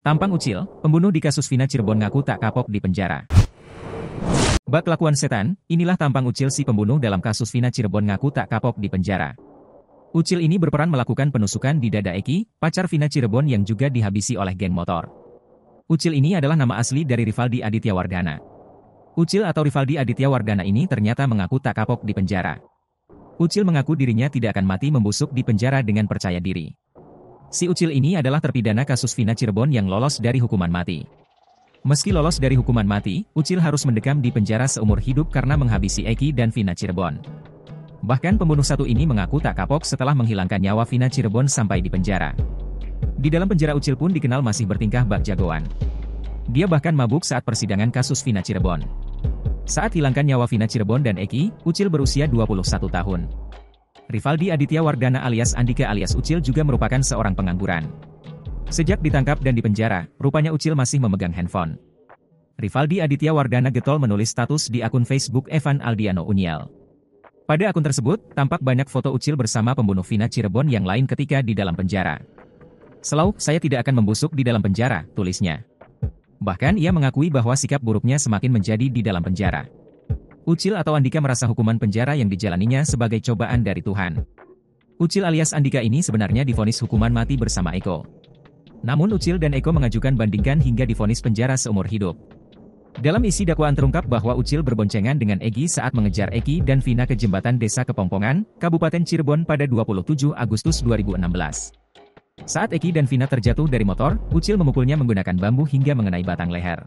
Tampang Ucil, pembunuh di kasus Vina Cirebon ngaku tak kapok di penjara. Bak kelakuan setan, inilah tampang Ucil si pembunuh dalam kasus Vina Cirebon ngaku tak kapok di penjara. Ucil ini berperan melakukan penusukan di dada Eki, pacar Vina Cirebon yang juga dihabisi oleh geng motor. Ucil ini adalah nama asli dari Rivaldi Aditya Wardana. Ucil atau Rivaldi Aditya Wardana ini ternyata mengaku tak kapok di penjara. Ucil mengaku dirinya tidak akan mati membusuk di penjara dengan percaya diri. Si Ucil ini adalah terpidana kasus Vina Cirebon yang lolos dari hukuman mati. Meski lolos dari hukuman mati, Ucil harus mendekam di penjara seumur hidup karena menghabisi Eki dan Vina Cirebon. Bahkan pembunuh satu ini mengaku tak kapok setelah menghilangkan nyawa Vina Cirebon sampai di penjara. Di dalam penjara Ucil pun dikenal masih bertingkah bak jagoan. Dia bahkan mabuk saat persidangan kasus Vina Cirebon. Saat hilangkan nyawa Vina Cirebon dan Eki, Ucil berusia 21 tahun. Rivaldi Aditya Wardana alias Andika alias Ucil juga merupakan seorang pengangguran. Sejak ditangkap dan dipenjara, rupanya Ucil masih memegang handphone. Rivaldi Aditya Wardana getol menulis status di akun Facebook Evan Aldiano Unial. Pada akun tersebut, tampak banyak foto Ucil bersama pembunuh Vina Cirebon yang lain ketika di dalam penjara. "Selalu, saya tidak akan membusuk di dalam penjara," tulisnya. Bahkan ia mengakui bahwa sikap buruknya semakin menjadi di dalam penjara. Ucil atau Andika merasa hukuman penjara yang dijalaninya sebagai cobaan dari Tuhan. Ucil alias Andika ini sebenarnya divonis hukuman mati bersama Eko. Namun Ucil dan Eko mengajukan bandingkan hingga divonis penjara seumur hidup. Dalam isi dakwaan terungkap bahwa Ucil berboncengan dengan Egi saat mengejar Eki dan Vina ke jembatan Desa Kepongpongan, Kabupaten Cirebon pada 27 Agustus 2016. Saat Eki dan Vina terjatuh dari motor, Ucil memukulnya menggunakan bambu hingga mengenai batang leher.